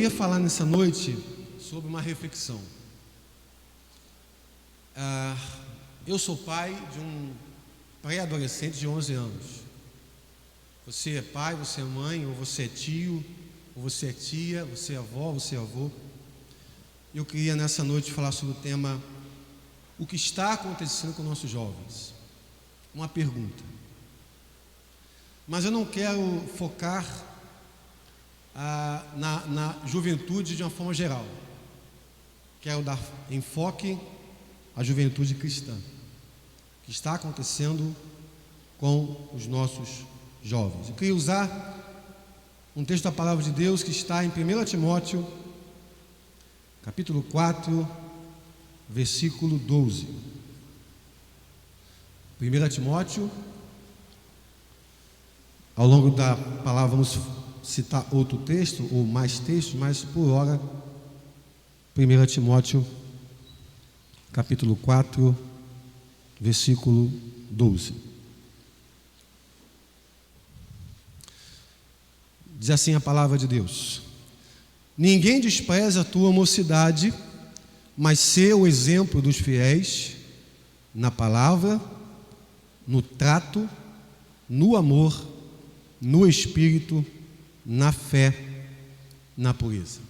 queria falar nessa noite sobre uma reflexão. Eu sou pai de um pré-adolescente de 11 anos. Você é pai, você é mãe, ou você é tio, ou você é tia, você é avó, você é avô. Eu queria nessa noite falar sobre o tema: o que está acontecendo com nossos jovens? Uma pergunta. Mas eu não quero focar na juventude de uma forma geral. Quero dar enfoque à juventude cristã. O que está acontecendo com os nossos jovens? Eu queria usar um texto da palavra de Deus que está em 1 Timóteo, capítulo 4, versículo 12. 1 Timóteo, ao longo da palavra vamos citar outro texto, ou mais textos, mas por hora, 1 Timóteo, capítulo 4, versículo 12. Diz assim a palavra de Deus: ninguém despreza a tua mocidade, mas sê o exemplo dos fiéis na palavra, no trato, no amor, no espírito, na fé, na pureza.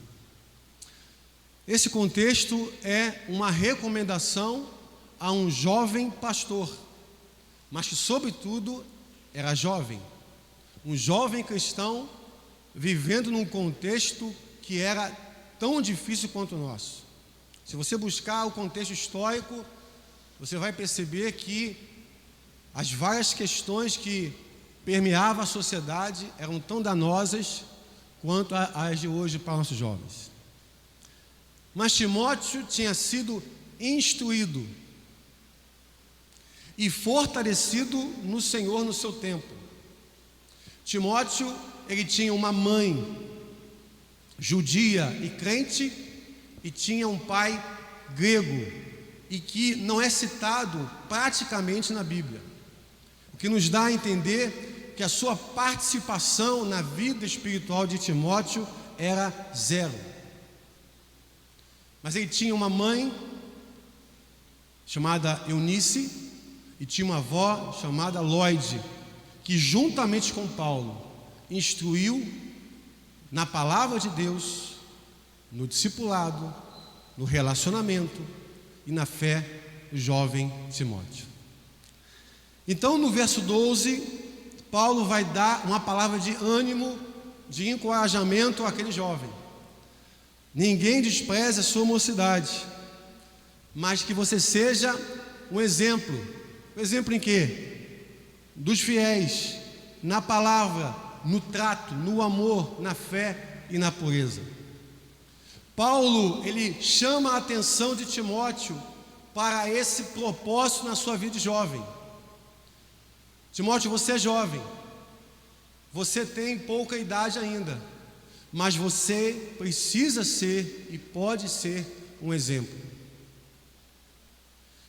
Esse contexto é uma recomendação a um jovem pastor, mas que sobretudo era jovem, um jovem cristão vivendo num contexto que era tão difícil quanto o nosso. Se você buscar o contexto histórico, você vai perceber que as várias questões que permeavam a sociedade eram tão danosas quanto as de hoje para nossos jovens. Mas Timóteo tinha sido instruído e fortalecido no Senhor no seu tempo. Timóteo, ele tinha uma mãe judia e crente, e tinha um pai grego, e que não é citado praticamente na Bíblia, o que nos dá a entender que a sua participação na vida espiritual de Timóteo era zero. Mas ele tinha uma mãe chamada Eunice e tinha uma avó chamada Lloyd, que juntamente com Paulo instruiu na palavra de Deus, no discipulado, no relacionamento e na fé o jovem Timóteo. Então, no verso 12, Paulo vai dar uma palavra de ânimo, de encorajamento àquele jovem. Ninguém despreze a sua mocidade, mas que você seja um exemplo. Um exemplo em quê? Dos fiéis, na palavra, no trato, no amor, na fé e na pureza. Paulo, ele chama a atenção de Timóteo para esse propósito na sua vida de jovem. Timóteo, você é jovem, você tem pouca idade ainda, mas você precisa ser e pode ser um exemplo.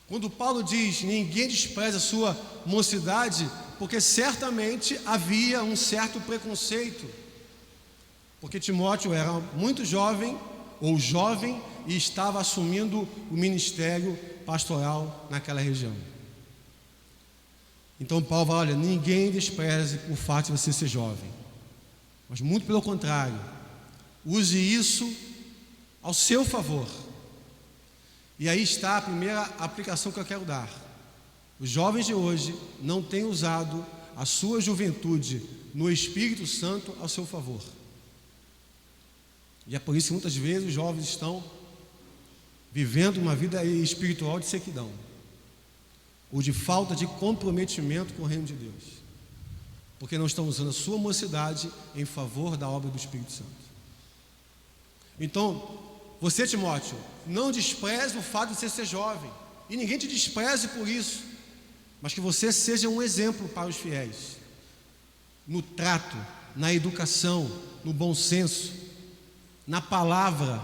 Quando Paulo diz, ninguém despreza a sua mocidade, porque certamente havia um certo preconceito, porque Timóteo era muito jovem, ou jovem, e estava assumindo o ministério pastoral naquela região. Então Paulo fala, olha, ninguém despreze o fato de você ser jovem, mas muito pelo contrário, use isso ao seu favor. E aí está a primeira aplicação que eu quero dar. Os jovens de hoje não têm usado a sua juventude no Espírito Santo ao seu favor. E é por isso que muitas vezes os jovens estão vivendo uma vida espiritual de sequidão, ou de falta de comprometimento com o reino de Deus, porque não estão usando a sua mocidade em favor da obra do Espírito Santo. Então, você, Timóteo, não despreze o fato de você ser jovem, e ninguém te despreze por isso, mas que você seja um exemplo para os fiéis, no trato, na educação, no bom senso, na palavra,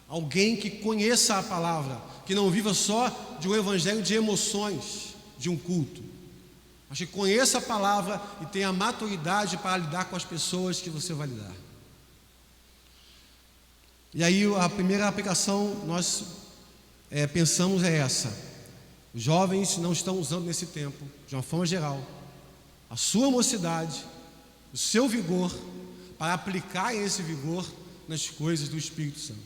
alguém que conheça a palavra, que não viva só de um evangelho de emoções, de um culto, mas que conheça a palavra e tenha maturidade para lidar com as pessoas que você vai lidar. E aí a primeira aplicação nós pensamos é essa: os jovens não estão usando nesse tempo, de uma forma geral, a sua mocidade, o seu vigor, para aplicar esse vigor nas coisas do Espírito Santo.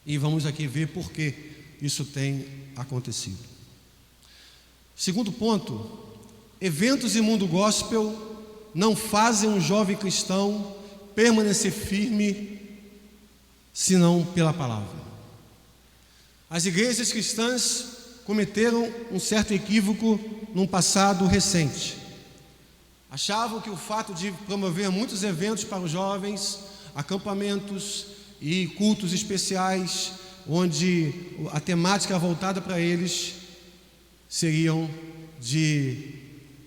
E vamos aqui ver por que isso tem acontecido. Segundo ponto, eventos e mundo gospel não fazem um jovem cristão permanecer firme, senão pela palavra. As igrejas cristãs cometeram um certo equívoco num passado recente. Achavam que o fato de promover muitos eventos para os jovens, acampamentos e cultos especiais, onde a temática voltada para eles seriam de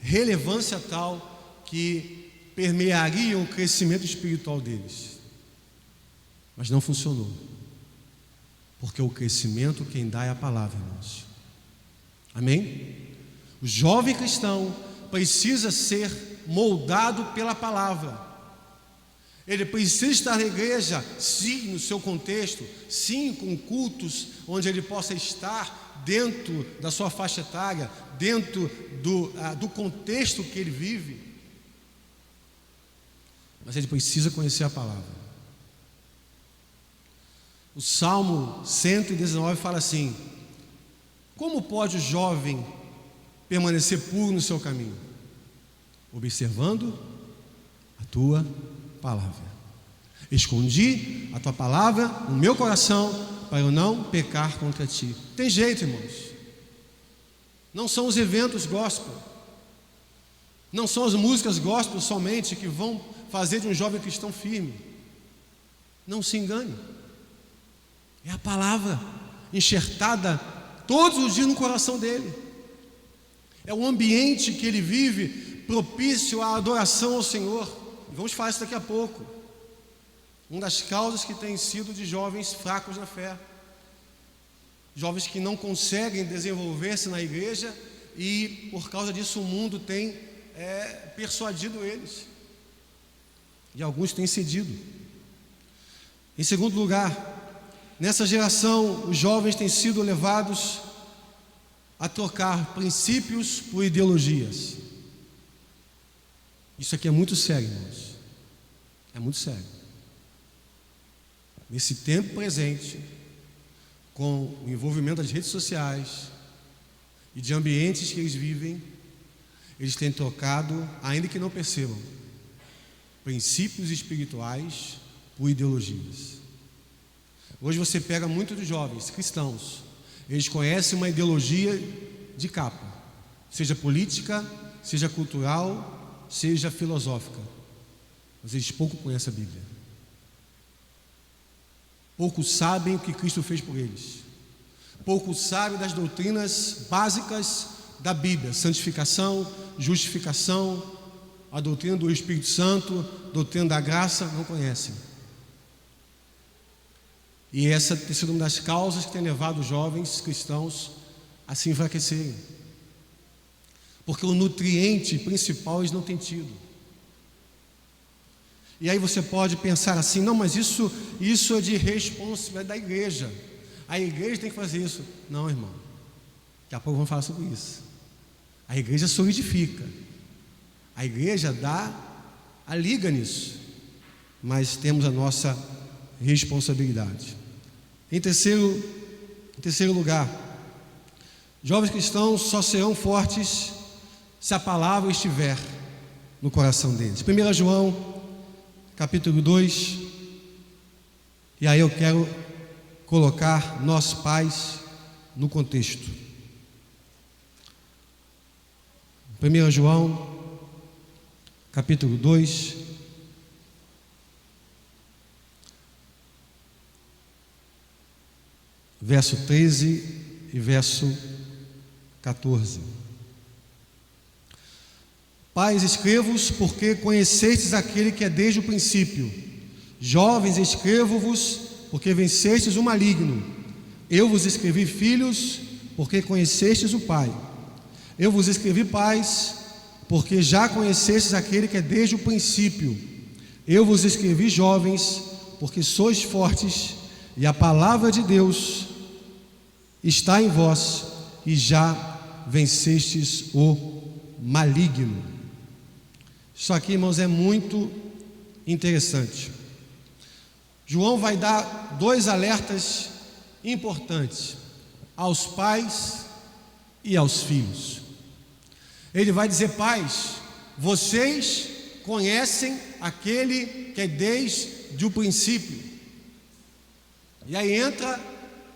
relevância tal que permeariam o crescimento espiritual deles. Mas não funcionou, porque o crescimento quem dá é a palavra, irmãos. Amém? O jovem cristão precisa ser moldado pela palavra. Ele precisa estar na igreja, sim, no seu contexto, sim, com cultos onde ele possa estar dentro da sua faixa etária, dentro do contexto que ele vive. Mas ele precisa conhecer a palavra. O Salmo 119 fala assim: como pode o jovem permanecer puro no seu caminho? Observando a tua palavra. Escondi a tua palavra no meu coração para eu não pecar contra ti. Tem jeito, irmãos. Não são os eventos gospel, não são as músicas gospel somente que vão fazer de um jovem cristão firme. Não se engane. É a palavra enxertada todos os dias no coração dele. É o ambiente que ele vive propício à adoração ao Senhor. Vamos falar isso daqui a pouco. Uma das causas que tem sido de jovens fracos na fé, jovens que não conseguem desenvolver-se na igreja, e por causa disso o mundo tem persuadido eles, e alguns têm cedido. Em segundo lugar, nessa geração os jovens têm sido levados a trocar princípios por ideologias. Isso aqui é muito sério, irmãos. É muito sério. Nesse tempo presente, com o envolvimento das redes sociais e de ambientes que eles vivem, eles têm trocado, ainda que não percebam, princípios espirituais por ideologias. Hoje você pega muitos dos jovens cristãos, eles conhecem uma ideologia de capa, seja política, seja cultural, seja filosófica, mas eles pouco conhecem a Bíblia, pouco sabem o que Cristo fez por eles, pouco sabem das doutrinas básicas da Bíblia: santificação, justificação, a doutrina do Espírito Santo, doutrina da graça. Não conhecem. E essa tem sido uma das causas que tem levado os jovens cristãos a se enfraquecerem, porque o nutriente principal eles não têm tido. E aí você pode pensar assim: não, mas isso é de responsabilidade da igreja, a igreja tem que fazer isso. Não, irmão, daqui a pouco vamos falar sobre isso. A igreja solidifica, a igreja dá a liga nisso, mas temos a nossa responsabilidade. Em terceiro lugar, jovens cristãos só serão fortes se a palavra estiver no coração deles. 1 João, capítulo 2, e aí eu quero colocar nós pais no contexto. 1 João, capítulo 2, verso 13 e verso 14. Pais, escrevo-vos porque conhecestes aquele que é desde o princípio. Jovens, escrevo-vos porque vencestes o maligno. Eu vos escrevi, filhos, porque conhecestes o Pai. Eu vos escrevi, pais, porque já conhecestes aquele que é desde o princípio. Eu vos escrevi, jovens, porque sois fortes, e a palavra de Deus está em vós, e já vencestes o maligno. Isso aqui, irmãos, é muito interessante. João vai dar 2 alertas importantes aos pais e aos filhos. Ele vai dizer: pais, vocês conhecem aquele que é desde o princípio. E aí entra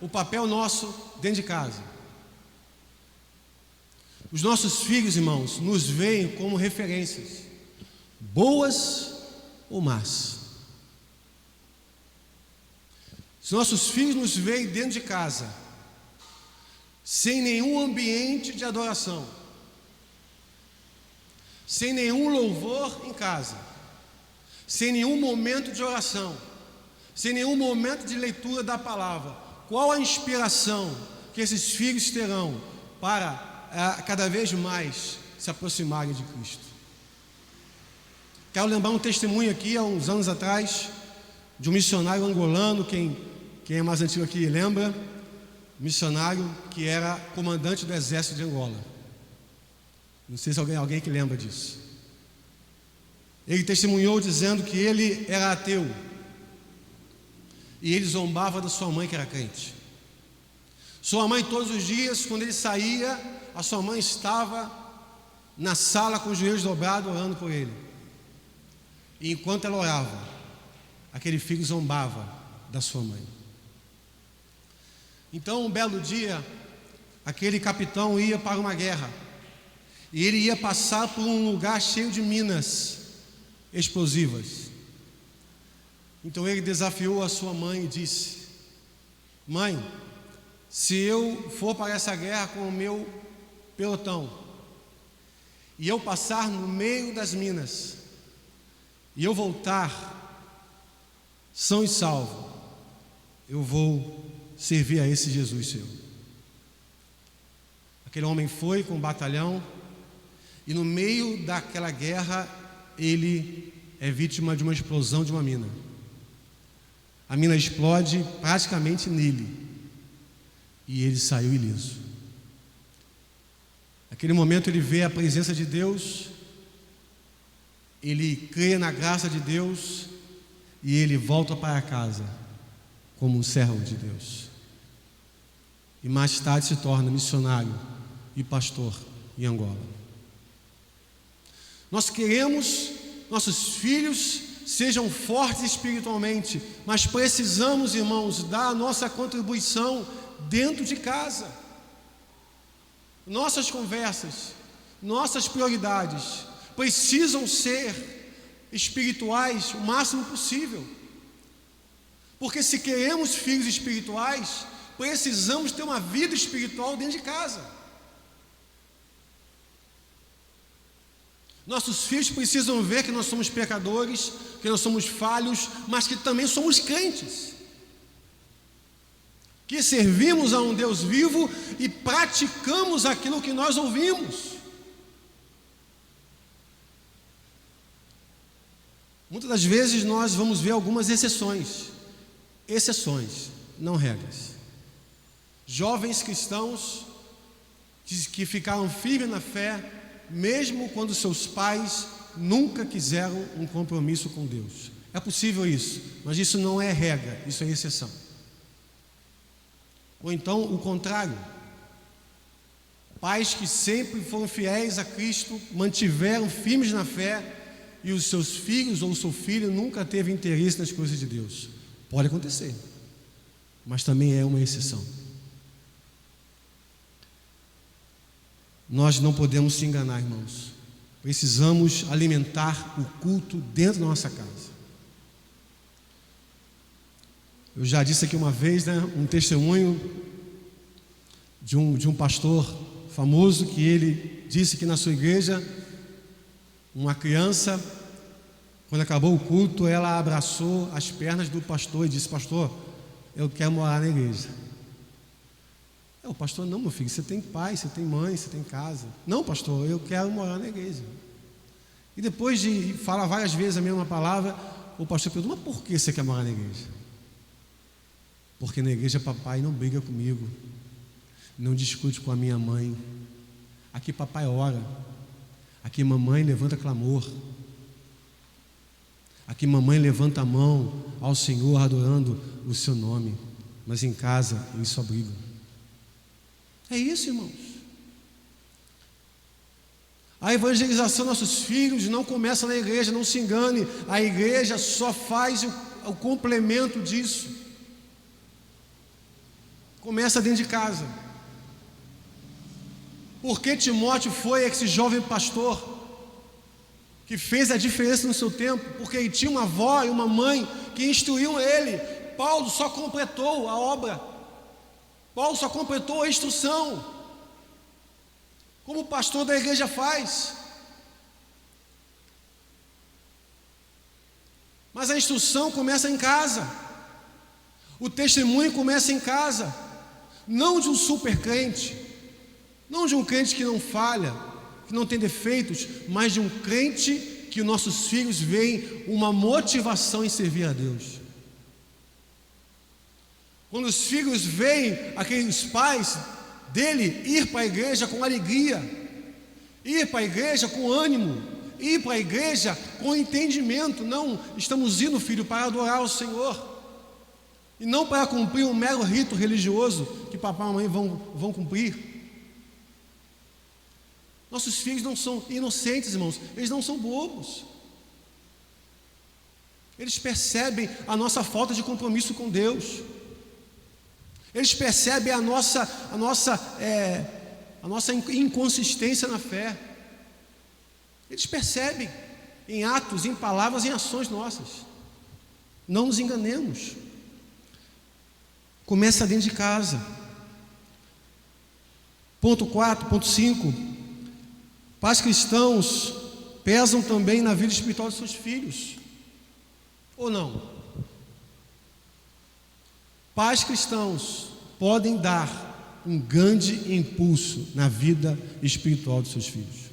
o papel nosso dentro de casa. Os nossos filhos, irmãos, nos veem como referências, boas ou más. Os nossos filhos nos veem dentro de casa, sem nenhum ambiente de adoração, sem nenhum louvor em casa, sem nenhum momento de oração, sem nenhum momento de leitura da palavra. Qual a inspiração que esses filhos terão para cada vez mais se aproximarem de Cristo? Quero lembrar um testemunho aqui, há uns anos atrás, de um missionário angolano. Quem é mais antigo aqui lembra? Missionário que era comandante do exército de Angola. Não sei se alguém que lembra disso. Ele testemunhou dizendo que ele era ateu, e ele zombava da sua mãe, que era crente. Sua mãe, todos os dias, quando ele saía, a sua mãe estava na sala com os joelhos dobrados, orando por ele. E enquanto ela orava, aquele filho zombava da sua mãe. Então, um belo dia, aquele capitão ia para uma guerra, e ele ia passar por um lugar cheio de minas explosivas. Então ele desafiou a sua mãe e disse: mãe, se eu for para essa guerra com o meu pelotão, e eu passar no meio das minas, e eu voltar são e salvo, eu vou servir a esse Jesus seu. Aquele homem foi com um batalhão, e no meio daquela guerra ele é vítima de uma explosão de uma mina. A mina explode praticamente nele, e ele saiu ileso. Naquele momento ele vê a presença de Deus, ele crê na graça de Deus, e ele volta para casa como um servo de Deus. E mais tarde se torna missionário e pastor em Angola. Nós queremos nossos filhos sejam fortes espiritualmente, mas precisamos, irmãos, dar a nossa contribuição dentro de casa. Nossas conversas, nossas prioridades precisam ser espirituais o máximo possível, porque se queremos filhos espirituais, precisamos ter uma vida espiritual dentro de casa. Nossos filhos precisam ver que nós somos pecadores, que nós somos falhos, mas que também somos crentes, que servimos a um Deus vivo e praticamos aquilo que nós ouvimos. Muitas das vezes nós vamos ver algumas exceções, não regras. Jovens cristãos que ficaram firmes na fé, mesmo quando seus pais nunca quiseram um compromisso com Deus. É possível isso, mas isso não é regra, isso é exceção. Ou então o contrário, pais que sempre foram fiéis a Cristo, mantiveram firmes na fé, e os seus filhos ou o seu filho nunca teve interesse nas coisas de Deus. Pode acontecer, mas também é uma exceção. Nós não podemos se enganar, irmãos. Precisamos alimentar o culto dentro da nossa casa. Eu já disse aqui uma vez, um testemunho de um pastor famoso, que ele disse que na sua igreja, uma criança, quando acabou o culto, ela abraçou as pernas do pastor e disse: pastor, eu quero morar na igreja. O pastor: não, meu filho, você tem pai, você tem mãe, você tem casa. Não, pastor, eu quero morar na igreja. E depois de falar várias vezes a mesma palavra, o pastor pergunta: mas por que você quer morar na igreja? Porque na igreja papai não briga comigo, não discute com a minha mãe. Aqui papai ora, aqui mamãe levanta clamor, aqui mamãe levanta a mão ao Senhor adorando o seu nome. Mas em casa eles só brigam. É isso, irmãos. A evangelização dos nossos filhos não começa na igreja, não se engane. A igreja só faz o complemento disso. Começa dentro de casa. Porque Timóteo foi esse jovem pastor que fez a diferença no seu tempo, porque ele tinha uma avó e uma mãe que instruíam ele. Paulo só completou a obra, Paulo só completou a instrução, como o pastor da igreja faz. Mas a instrução começa em casa, o testemunho começa em casa, não de um super crente, não de um crente que não falha, que não tem defeitos, mas de um crente que nossos filhos veem uma motivação em servir a Deus. Quando os filhos veem aqueles pais dele ir para a igreja com alegria, ir para a igreja com ânimo, ir para a igreja com entendimento, não estamos indo, filho, para adorar o Senhor, e não para cumprir um mero rito religioso que papai e mamãe vão cumprir. Nossos filhos não são inocentes, irmãos, eles não são bobos. Eles percebem a nossa falta de compromisso com Deus. Eles percebem a nossa inconsistência na fé. Eles percebem em atos, em palavras, em ações nossas. Não nos enganemos. Começa dentro de casa. Ponto 4, ponto 5. Pais cristãos pesam também na vida espiritual de seus filhos. Ou não? Pais cristãos podem dar um grande impulso na vida espiritual de seus filhos,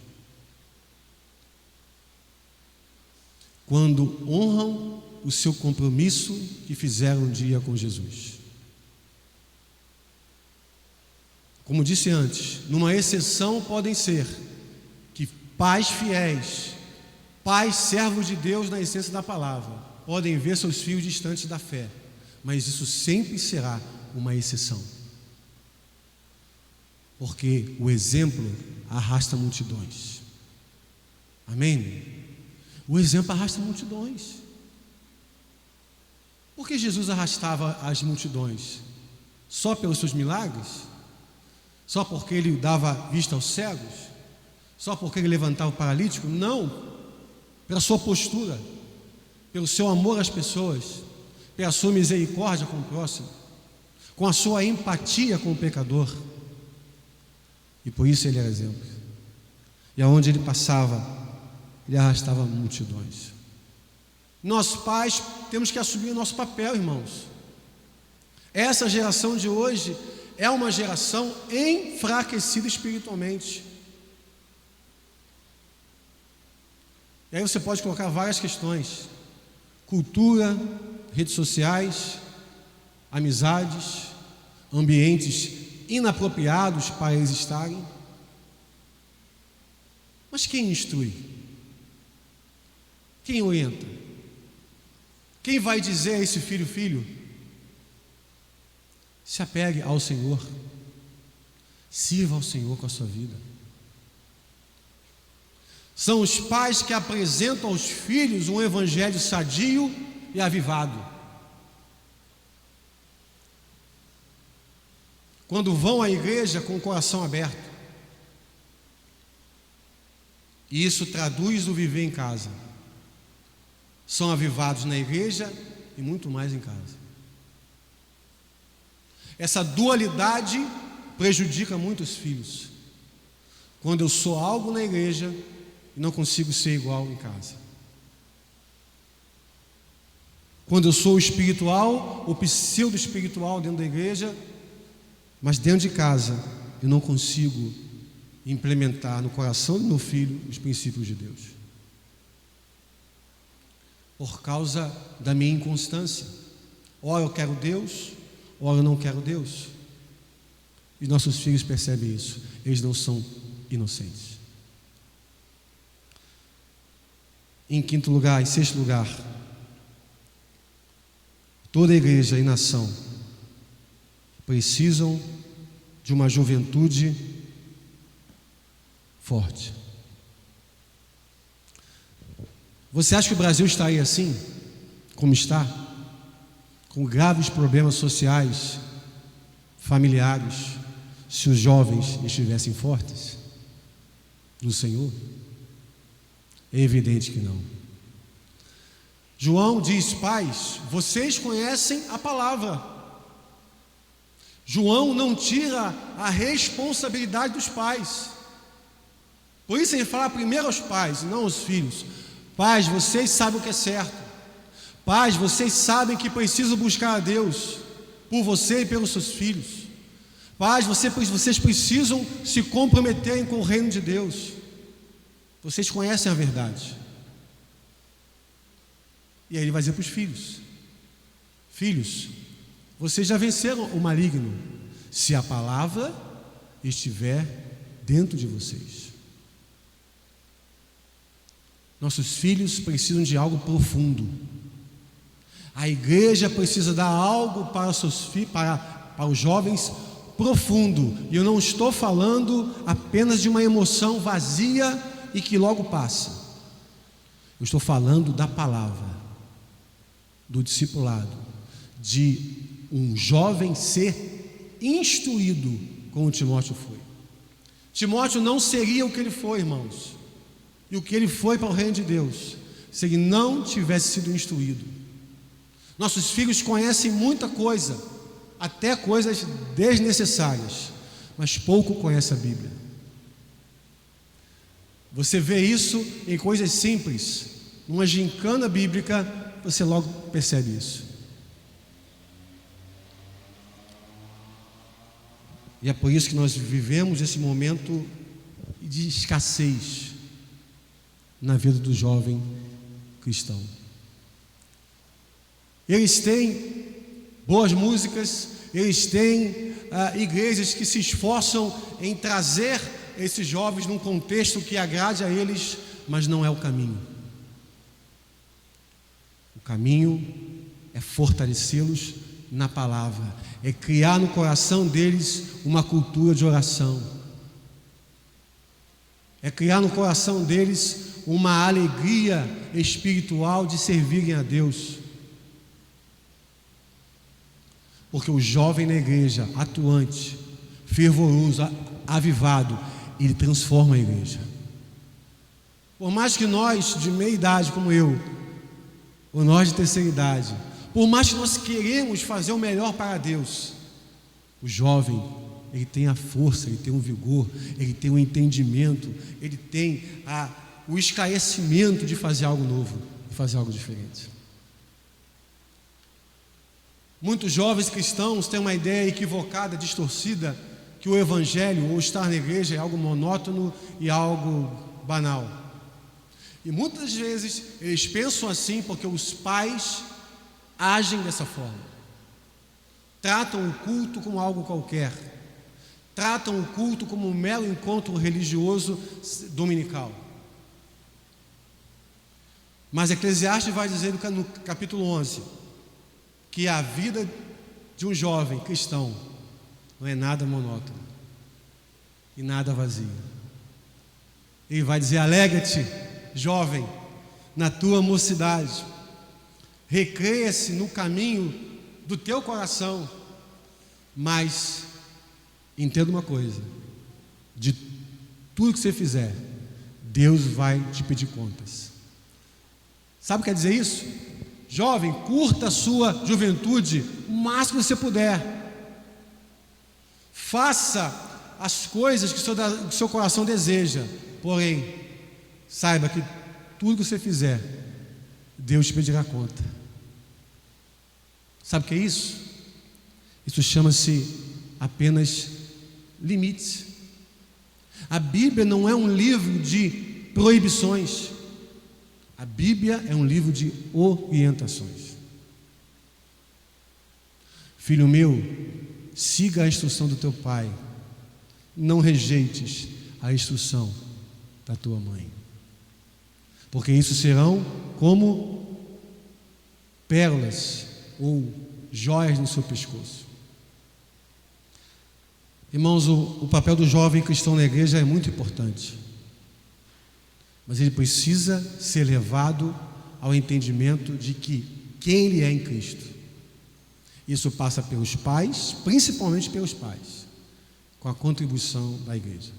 quando honram o seu compromisso que fizeram um dia com Jesus. Como disse antes, numa exceção podem ser que pais fiéis, pais servos de Deus na essência da palavra, podem ver seus filhos distantes da fé, mas isso sempre será uma exceção, porque o exemplo arrasta multidões. Amém? O exemplo arrasta multidões. Por que Jesus arrastava as multidões? Só pelos seus milagres? Só porque ele dava vista aos cegos? Só porque ele levantava o paralítico? Não, pela sua postura, pelo seu amor às pessoas, pela sua misericórdia com o próximo, com a sua empatia com o pecador. E por isso ele era exemplo. E aonde ele passava, ele arrastava multidões. Nós pais temos que assumir o nosso papel, irmãos. Essa geração de hoje é uma geração enfraquecida espiritualmente. E aí você pode colocar várias questões: cultura, redes sociais, amizades, ambientes inapropriados para eles estarem. Mas quem instrui? Quem orienta? Quem vai dizer a esse filho: filho, se apegue ao Senhor, sirva ao Senhor com a sua vida? São os pais que apresentam aos filhos um evangelho sadio e avivado. Quando vão à igreja com o coração aberto, e isso traduz o viver em casa, são avivados na igreja e muito mais em casa. Essa dualidade prejudica muitos filhos. Quando eu sou algo na igreja e não consigo ser igual em casa. Quando eu sou o espiritual, o pseudo-espiritual dentro da igreja, mas dentro de casa eu não consigo implementar no coração do meu filho os princípios de Deus. por causa da minha inconstância. Ora eu quero Deus, ora eu não quero Deus. E nossos filhos percebem isso, eles não são inocentes. Em sexto lugar, toda a igreja e nação precisam de uma juventude forte. Você acha que o Brasil estaria assim, como está? Com graves problemas sociais, familiares, se os jovens estivessem fortes no Senhor? É evidente que não. João diz: pais, vocês conhecem a palavra. João não tira a responsabilidade dos pais. Por isso ele fala primeiro aos pais, não aos filhos. Pais, vocês sabem o que é certo. Pais, vocês sabem que precisam buscar a Deus por você e pelos seus filhos. Pais, vocês precisam se comprometerem com o reino de Deus. Vocês conhecem a verdade. E aí ele vai dizer para os filhos: filhos, vocês já venceram o maligno, se a palavra estiver dentro de vocês. Nossos filhos precisam de algo profundo. A igreja precisa dar algo para os jovens profundo. E eu não estou falando apenas de uma emoção vazia e que logo passa. Eu estou falando da palavra, do discipulado, de um jovem ser instruído como Timóteo foi. Timóteo não seria o que ele foi, irmãos, e o que ele foi para o reino de Deus, se ele não tivesse sido instruído. Nossos filhos conhecem muita coisa, até coisas desnecessárias, mas pouco conhecem a Bíblia. Você vê isso em coisas simples, numa gincana bíblica, você logo percebe isso. E é por isso que nós vivemos esse momento de escassez na vida do jovem cristão. Eles têm boas músicas, eles têm igrejas que se esforçam em trazer esses jovens num contexto que agrade a eles, mas não é o caminho. O caminho é fortalecê-los na palavra, é criar no coração deles uma cultura de oração, é criar no coração deles uma alegria espiritual de servirem a Deus. Porque o jovem na igreja, atuante, fervoroso, avivado, ele transforma a igreja. Por mais que nós de meia idade como eu, ou nós de terceira idade, por mais que nós queremos fazer o melhor para Deus, o jovem, ele tem a força, ele tem o vigor, ele tem o entendimento, ele tem o esclarecimento de fazer algo novo, de fazer algo diferente. Muitos jovens cristãos têm uma ideia equivocada, distorcida, que o evangelho ou estar na igreja é algo monótono e algo banal. E muitas vezes eles pensam assim porque os pais agem dessa forma. Tratam o culto como algo qualquer. Tratam o culto como um mero encontro religioso dominical. Mas Eclesiastes vai dizer no capítulo 11 que a vida de um jovem cristão não é nada monótono e nada vazio. Ele vai dizer: alegra-te, jovem, na tua mocidade, recreia-se no caminho do teu coração, mas entenda uma coisa: de tudo que você fizer, Deus vai te pedir contas. Sabe o que quer dizer isso? Jovem, curta a sua juventude o máximo que você puder. Faça as coisas que o seu coração deseja. Porém, saiba que tudo que você fizer, Deus te pedirá conta. Sabe o que é isso? Isso chama-se apenas limites. A Bíblia não é um livro de proibições. A Bíblia é um livro de orientações. Filho meu, siga a instrução do teu pai, não rejeites a instrução da tua mãe, porque isso serão como pérolas ou joias no seu pescoço. Irmãos, o papel do jovem cristão na igreja é muito importante, mas ele precisa ser levado ao entendimento de que quem ele é em Cristo. Isso passa pelos pais, principalmente pelos pais, com a contribuição da igreja.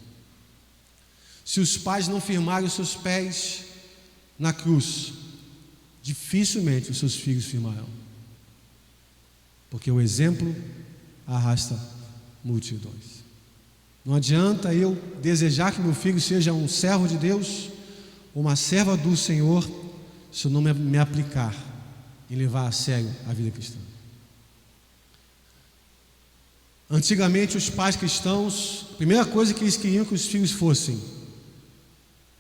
Se os pais não firmarem os seus pés na cruz, dificilmente os seus filhos firmarão, porque o exemplo arrasta multidões. Não adianta eu desejar que meu filho seja um servo de Deus ou uma serva do Senhor se eu não me aplicar em levar a sério a vida cristã. Antigamente os pais cristãos, a primeira coisa que eles queriam que os filhos fossem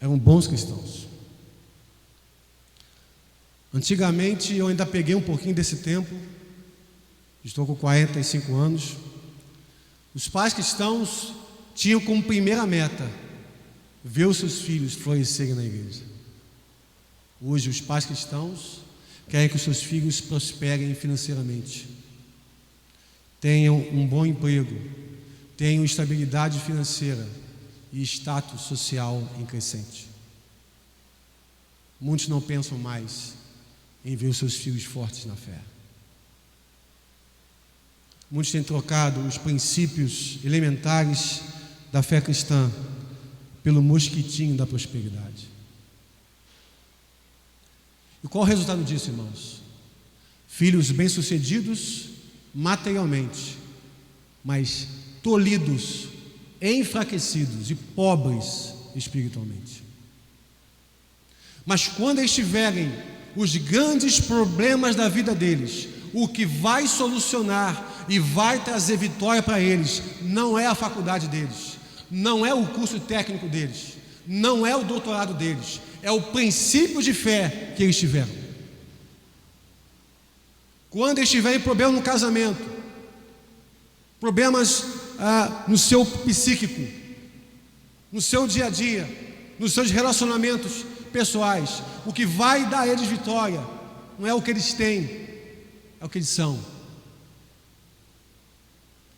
eram bons cristãos. Antigamente, eu ainda peguei um pouquinho desse tempo, estou com 45 anos. Os pais cristãos tinham como primeira meta ver os seus filhos florescerem na igreja. Hoje os pais cristãos querem que os seus filhos prosperem financeiramente, tenham um bom emprego, tenham estabilidade financeira e status social em crescente. Muitos não pensam mais em ver os seus filhos fortes na fé. Muitos têm trocado os princípios elementares da fé cristã pelo mosquitinho da prosperidade. E qual o resultado disso, irmãos? Filhos bem-sucedidos materialmente, mas tolhidos, enfraquecidos e pobres espiritualmente. Mas quando eles tiverem os grandes problemas da vida deles, o que vai solucionar e vai trazer vitória para eles não é a faculdade deles, não é o curso técnico deles, não é o doutorado deles, é o princípio de fé que eles tiveram. Quando eles tiverem problema no casamento, problemas no seu psíquico, no seu dia a dia, nos seus relacionamentos pessoais, o que vai dar a eles vitória não é o que eles têm, é o que eles são.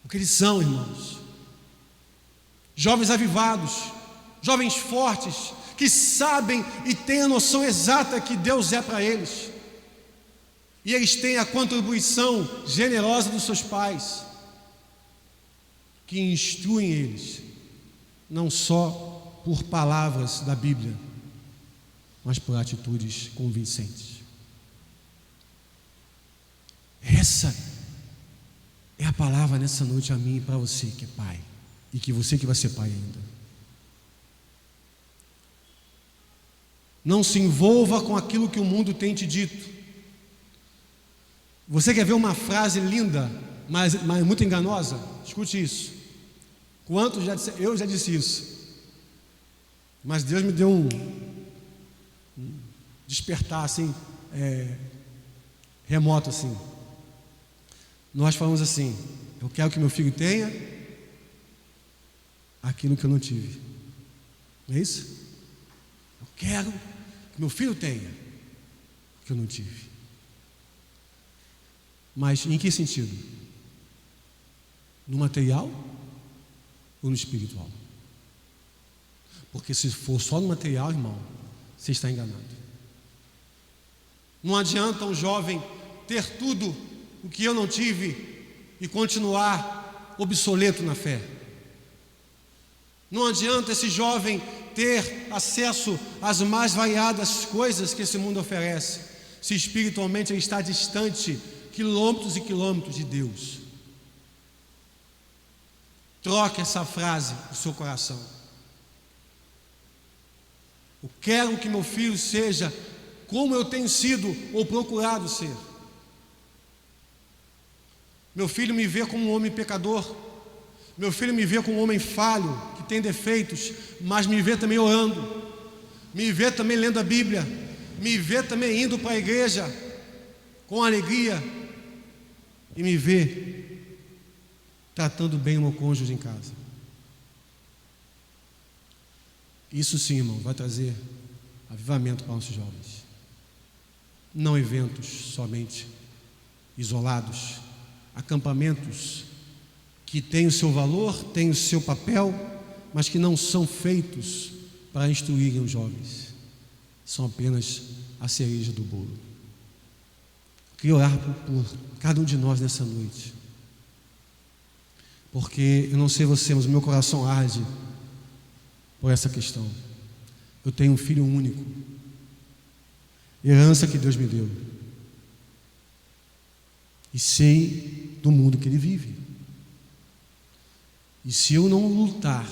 O que eles são, irmãos. Jovens avivados, jovens fortes, que sabem e têm a noção exata que Deus é para eles. E eles têm a contribuição generosa dos seus pais, que instruem eles, não só por palavras da Bíblia, mas por atitudes convincentes. Essa é a palavra nessa noite a mim e para você que é pai, e que você que vai ser pai ainda. Não se envolva com aquilo que o mundo tem te dito. Você quer ver uma frase linda, mas muito enganosa? Escute isso. Quantos já disseram? Eu já disse isso, mas Deus me deu um despertar assim, remoto assim. Nós falamos assim: eu quero que meu filho tenha aquilo que eu não tive. Não é isso? Eu quero que meu filho tenha o que eu não tive. Mas em que sentido? No material ou no espiritual? Porque se for só no material, irmão, você está enganado. Não adianta um jovem ter tudo o que eu não tive e continuar obsoleto na fé. Não adianta esse jovem ter acesso às mais variadas coisas que esse mundo oferece, se espiritualmente ele está distante quilômetros e quilômetros de Deus. Troque essa frase do seu coração. Eu quero que meu filho seja como eu tenho sido ou procurado ser. Meu filho me vê como um homem pecador. Meu filho me vê como um homem falho, que tem defeitos, mas me vê também orando. Me vê também lendo a Bíblia. me vê também indo para a igreja com alegria e me vê tratando bem o meu cônjuge em casa. Isso sim, irmão, vai trazer avivamento para nossos jovens. Não eventos somente isolados, acampamentos que têm o seu valor, têm o seu papel, mas que não são feitos para instruírem os jovens. São apenas a cereja do bolo. Queria orar por cada um de nós nessa noite, porque eu não sei você, mas o meu coração arde por essa questão. Eu tenho um filho único, herança que Deus me deu, e sei do mundo que ele vive. E se eu não lutar,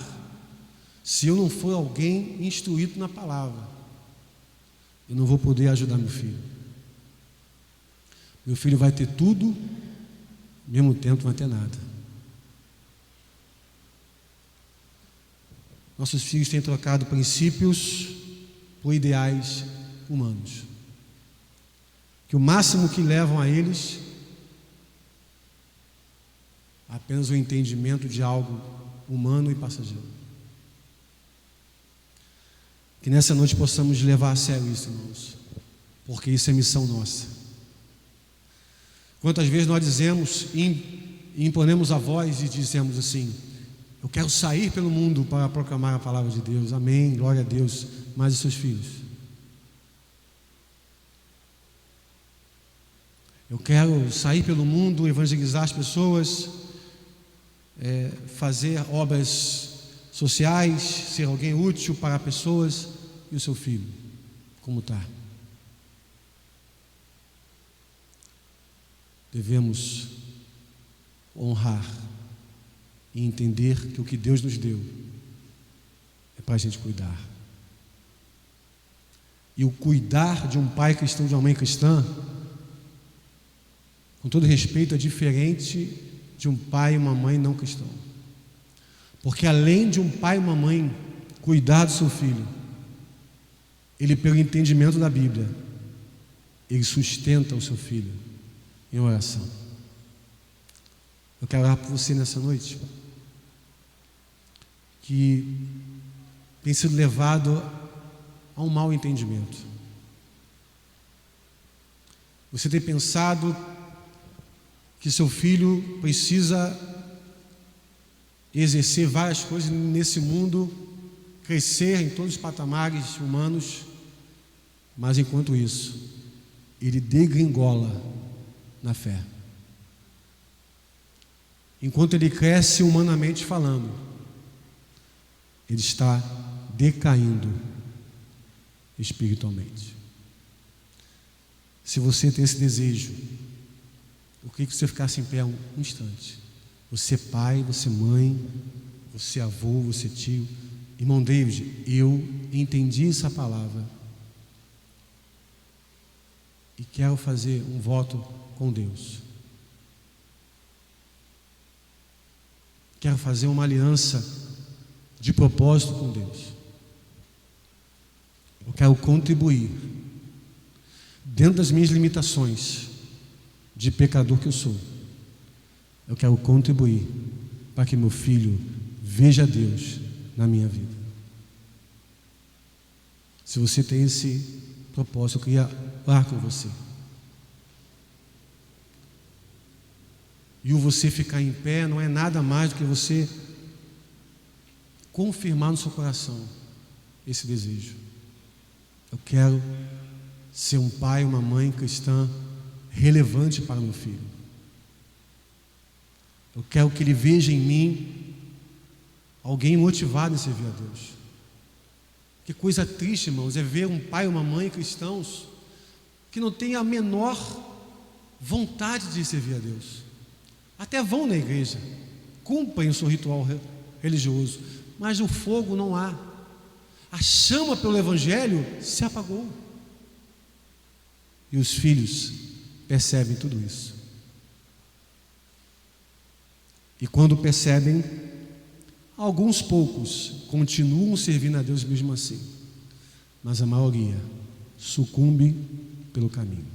se eu não for alguém instruído na palavra, eu não vou poder ajudar meu filho. Meu filho vai ter tudo, ao mesmo tempo não vai ter nada. Nossos filhos têm trocado princípios por ideais humanos, que o máximo que levam a eles é apenas o entendimento de algo humano e passageiro. Que nessa noite possamos levar a sério isso, irmãos, porque isso é missão nossa. Quantas vezes nós dizemos e imponemos a voz e dizemos assim: eu quero sair pelo mundo para proclamar a palavra de Deus, amém, glória a Deus, mas e seus filhos? Eu quero sair pelo mundo, evangelizar as pessoas, fazer obras sociais, ser alguém útil para pessoas. E o seu filho, como está? Devemos honrar e entender que o que Deus nos deu é para a gente cuidar. E o cuidar de um pai cristão, de uma mãe cristã, com todo respeito, é diferente de um pai e uma mãe não cristão. Porque além de um pai e uma mãe cuidar do seu filho, ele, pelo entendimento da Bíblia, ele sustenta o seu filho em oração. Eu quero orar por você nessa noite, que tem sido levado a um mau entendimento. Você tem pensado que seu filho precisa exercer várias coisas nesse mundo, crescer em todos os patamares humanos, mas enquanto isso, ele degringola na fé. Enquanto ele cresce humanamente falando, ele está decaindo espiritualmente. Se você tem esse desejo, eu queria que você ficasse em pé um instante. Você pai, você mãe, você avô, você tio. Irmão David, eu entendi essa palavra e quero fazer um voto com Deus. Quero fazer uma aliança de propósito com Deus. Eu quero contribuir dentro das minhas limitações de pecador que eu sou. Eu quero contribuir para que meu filho veja Deus na minha vida. Se você tem esse propósito, eu queria orar com você. E o você ficar em pé não é nada mais do que você confirmar no seu coração esse desejo. Eu quero ser um pai, uma mãe cristã relevante para meu filho. Eu quero que ele veja em mim alguém motivado em servir a Deus. Que coisa triste, irmãos, é ver um pai e uma mãe cristãos que não têm a menor vontade de servir a Deus. Até vão na igreja, cumprem o seu ritual religioso, mas o fogo não há. A chama pelo Evangelho se apagou. E os filhos percebem tudo isso. E quando percebem, alguns poucos continuam servindo a Deus mesmo assim, mas a maioria sucumbe pelo caminho.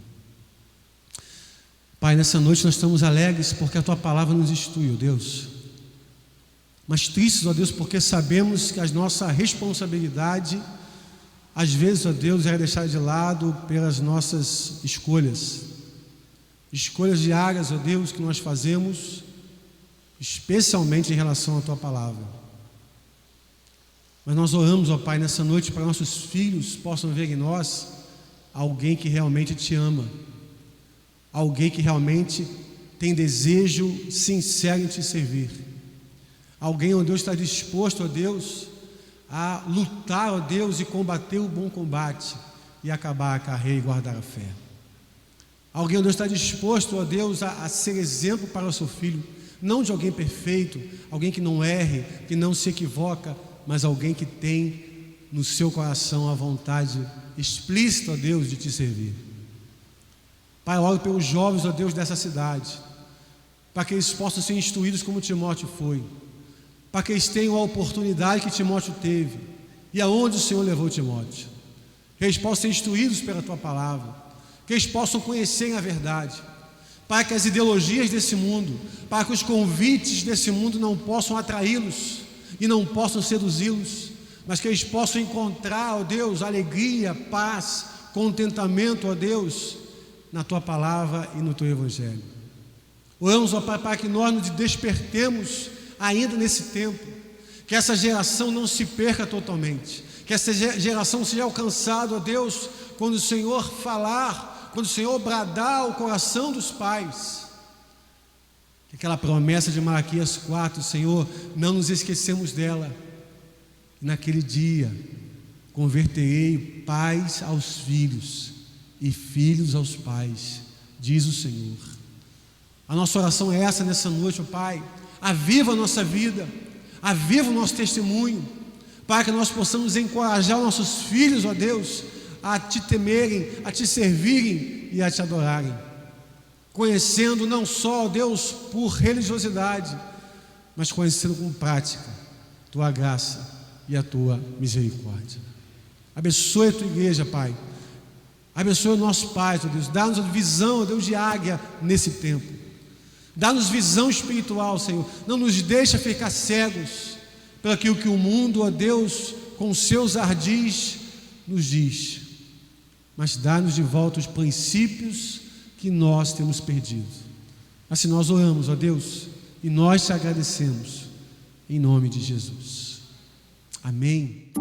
Pai, nessa noite nós estamos alegres porque a Tua palavra nos instrui, ó Deus. Mas tristes, ó Deus, porque sabemos que a nossa responsabilidade, às vezes, ó Deus, é deixada de lado pelas nossas escolhas diárias, ó Deus, que nós fazemos, especialmente em relação à Tua palavra. Mas nós oramos, ó Pai, nessa noite para nossos filhos possam ver em nós alguém que realmente Te ama, alguém que realmente tem desejo sincero em Te servir, alguém, ó Deus, está disposto, ó Deus, a lutar, ó Deus, e combater o bom combate e acabar a carreira e guardar a fé. Alguém, ó Deus, está disposto, ó Deus, a ser exemplo para o seu filho, não de alguém perfeito, alguém que não erre, que não se equivoca, mas alguém que tem no seu coração a vontade explícita, ó Deus, de Te servir. Pai, eu oro pelos jovens, ó Deus, dessa cidade, para que eles possam ser instruídos como Timóteo foi, para que eles tenham a oportunidade que Timóteo teve, e aonde o Senhor levou Timóteo, que eles possam ser instruídos pela Tua palavra, que eles possam conhecer a verdade, para que as ideologias desse mundo, para que os convites desse mundo não possam atraí-los e não possam seduzi-los, mas que eles possam encontrar, ó Deus, alegria, paz, contentamento, ó Deus, na Tua palavra e no Teu Evangelho. Oramos, ó Pai, para que nós nos despertemos ainda nesse tempo, que essa geração não se perca totalmente, que essa geração seja alcançada, ó Deus, quando o Senhor falar, quando o Senhor bradar o coração dos pais, que aquela promessa de Malaquias 4, Senhor, não nos esquecemos dela. Naquele dia converterei pais aos filhos e filhos aos pais, diz o Senhor. A nossa oração é essa nessa noite, ó Pai. Aviva a nossa vida, aviva o nosso testemunho, para que nós possamos encorajar nossos filhos, ó Deus, a Te temerem, a Te servirem e a Te adorarem, conhecendo não só, ó Deus, por religiosidade, mas conhecendo com prática Tua graça e a Tua misericórdia. Abençoe a Tua igreja, Pai. Abençoe o nosso Pai, ó Deus. Dá-nos a visão, ó Deus, de águia nesse tempo. Dá-nos visão espiritual, Senhor. Não nos deixa ficar cegos pelo aquilo que o mundo, ó Deus, com seus ardis, nos diz. Mas dá-nos de volta os princípios que nós temos perdido. Assim nós oramos, ó Deus, e nós Te agradecemos, em nome de Jesus. Amém.